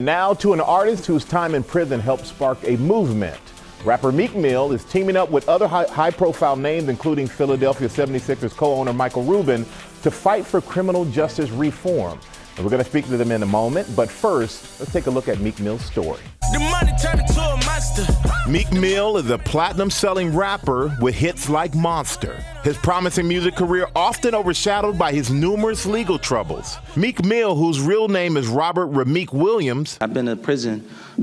Now to an artist whose time in prison helped spark a movement. Rapper Meek Mill is teaming up with other high-profile names, including Philadelphia 76ers co-owner Michael Rubin, to fight for criminal justice reform. And we're going to speak to them in a moment, but first, let's take a look at Meek Mill's story. The money turned into a monster. Meek Mill is a platinum-selling rapper with hits like Monster. His promising music career often overshadowed by his numerous legal troubles. Meek Mill, whose real name is Robert Rameek Williams, I've been to prison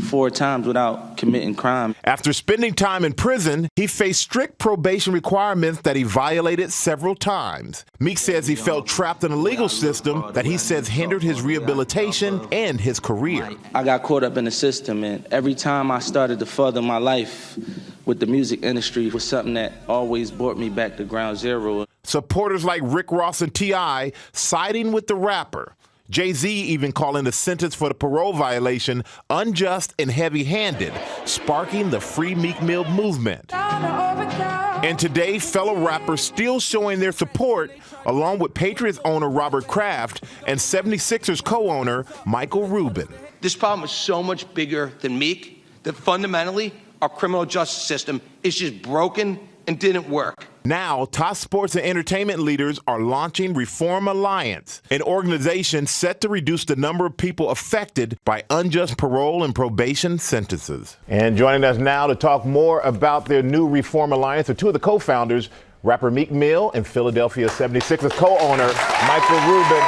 4 times without committing crime. After spending time in prison, he faced strict probation requirements that he violated several times. Meek says he felt trapped in a legal system that he says hindered his rehabilitation and his career. I got caught up in the system, and every time I started to further my life with the music industry was something that always brought me back to ground zero. Supporters like Rick Ross and T.I. siding with the rapper. Jay-Z even calling the sentence for the parole violation unjust and heavy-handed, sparking the Free Meek Mill movement. And today, fellow rappers still showing their support, along with Patriots owner Robert Kraft and 76ers co-owner Michael Rubin. This problem is so much bigger than Meek that fundamentally our criminal justice system is just broken and didn't work. Now, top sports and entertainment leaders are launching Reform Alliance, an organization set to reduce the number of people affected by unjust parole and probation sentences. And joining us now to talk more about their new Reform Alliance are two of the co-founders, rapper Meek Mill and Philadelphia 76ers co-owner Michael Rubin.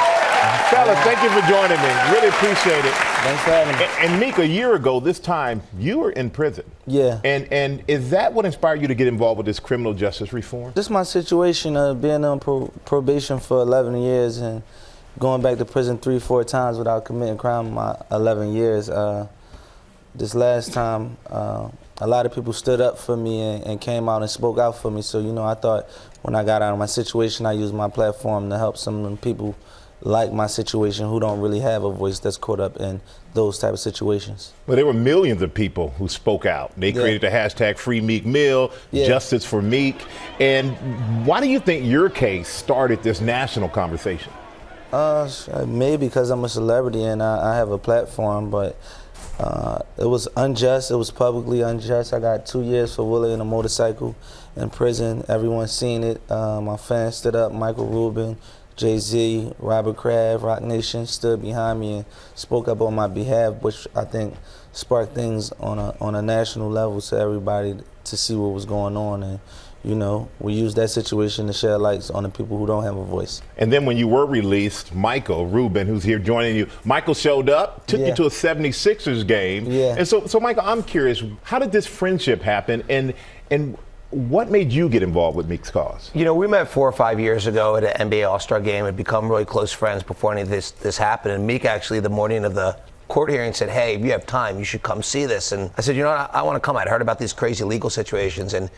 Fellas, thank you for joining me. Really appreciate it. Thanks for having me. And Meek, a year ago this time, you were in prison. Yeah. And is that what inspired you to get involved with this criminal justice reform? This is my situation of being on probation for 11 years and going back to prison 3-4 times without committing crime in my 11 years. This last time, a lot of people stood up for me and came out and spoke out for me. So, you know, I thought when I got out of my situation, I used my platform to help some of them people like my situation who don't really have a voice that's caught up in those type of situations. Well, there were millions of people who spoke out. They created the hashtag Free Meek Mill, Justice for Meek. And why do you think your case started this national conversation? Maybe because I'm a celebrity and I have a platform, but it was unjust. It was publicly unjust. I got 2 years for wheeling a motorcycle in prison. Everyone's seen it. My fans stood up. Michael Rubin, Jay-Z, Robert Kraft, Rock Nation stood behind me and spoke up on my behalf, which I think sparked things on a national level to everybody to see what was going on. And, you know, we used that situation to shed lights on the people who don't have a voice. And then when you were released, Michael Rubin, who's here joining you, Michael showed up, took you to a 76ers game. And so Michael, I'm curious, how did this friendship happen? And what made you get involved with Meek's cause? You know, we met 4 or 5 years ago at an NBA All-Star game and become really close friends before any of this happened. And Meek actually, the morning of the court hearing, said, hey, if you have time, you should come see this. And I said, you know what, I want to come. I'd heard about these crazy legal situations. And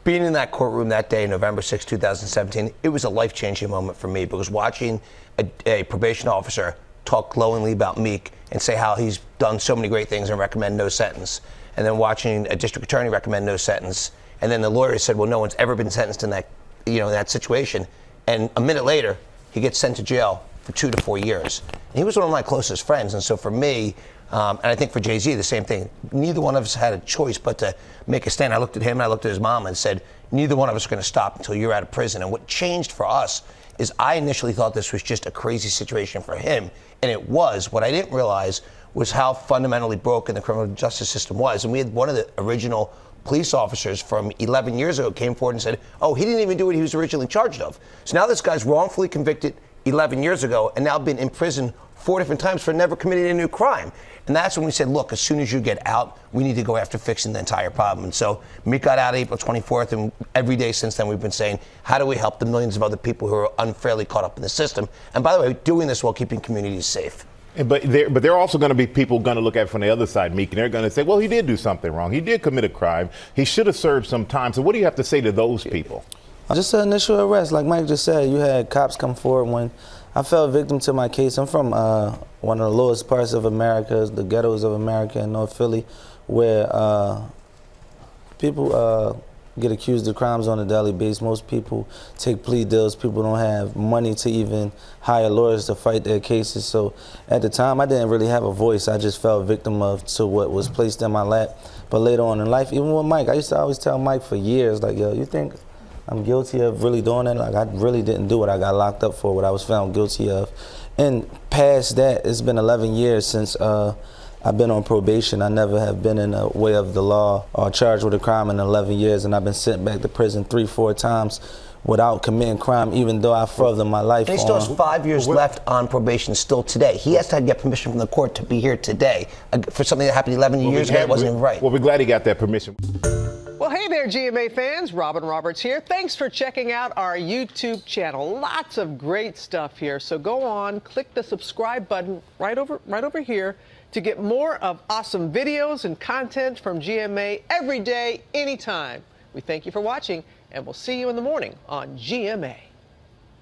being in that courtroom that day, November 6, 2017, it was a life-changing moment for me because watching a probation officer talk glowingly about Meek and say how he's done so many great things and recommend no sentence, and then watching a district attorney recommend no sentence, and then the lawyer said, well, no one's ever been sentenced in that, in that situation. And a minute later, he gets sent to jail for 2 to 4 years. And he was one of my closest friends. And so for me, and I think for Jay-Z, the same thing, neither one of us had a choice but to make a stand. I looked at him and I looked at his mom and said, neither one of us are going to stop until you're out of prison. And what changed for us is I initially thought this was just a crazy situation for him. And it was. What I didn't realize was how fundamentally broken the criminal justice system was. And we had one of the original police officers from 11 years ago came forward and said, oh, he didn't even do what he was originally charged of. So now this guy's wrongfully convicted 11 years ago and now been in prison 4 different times for never committing a new crime. And that's when we said, look, as soon as you get out, we need to go after fixing the entire problem. And so Meek got out April 24th, and every day since then we've been saying, how do we help the millions of other people who are unfairly caught up in the system? And by the way, doing this while keeping communities safe. But there are also going to be people going to look at it from the other side, Meek, and they're going to say, well, he did do something wrong. He did commit a crime. He should have served some time. So what do you have to say to those people? Just an initial arrest. Like Mike just said, you had cops come forward when I fell victim to my case. I'm from one of the lowest parts of America, the ghettos of America in North Philly, where people get accused of crimes on a daily basis. Most people take plea deals. People don't have money to even hire lawyers to fight their cases. So at the time, I didn't really have a voice. I just fell victim to what was placed in my lap. But later on in life, even with Mike, I used to always tell Mike for years, like, yo, you think I'm guilty of really doing that? Like, I really didn't do what I got locked up for, what I was found guilty of. And past that, it's been 11 years since I've been on probation. I never have been in a way of the law or charged with a crime in 11 years, and I've been sent back to prison 3-4 times without committing crime, even though I furthered my life. And he still has 5 years left on probation still today. He has to get permission from the court to be here today for something that happened 11 years ago that wasn't even right. Well, we're glad he got that permission. Well, hey there, GMA fans. Robin Roberts here. Thanks for checking out our YouTube channel. Lots of great stuff here. So go on, click the subscribe button right over here to get more of awesome videos and content from GMA every day, anytime. We thank you for watching, and we'll see you in the morning on GMA.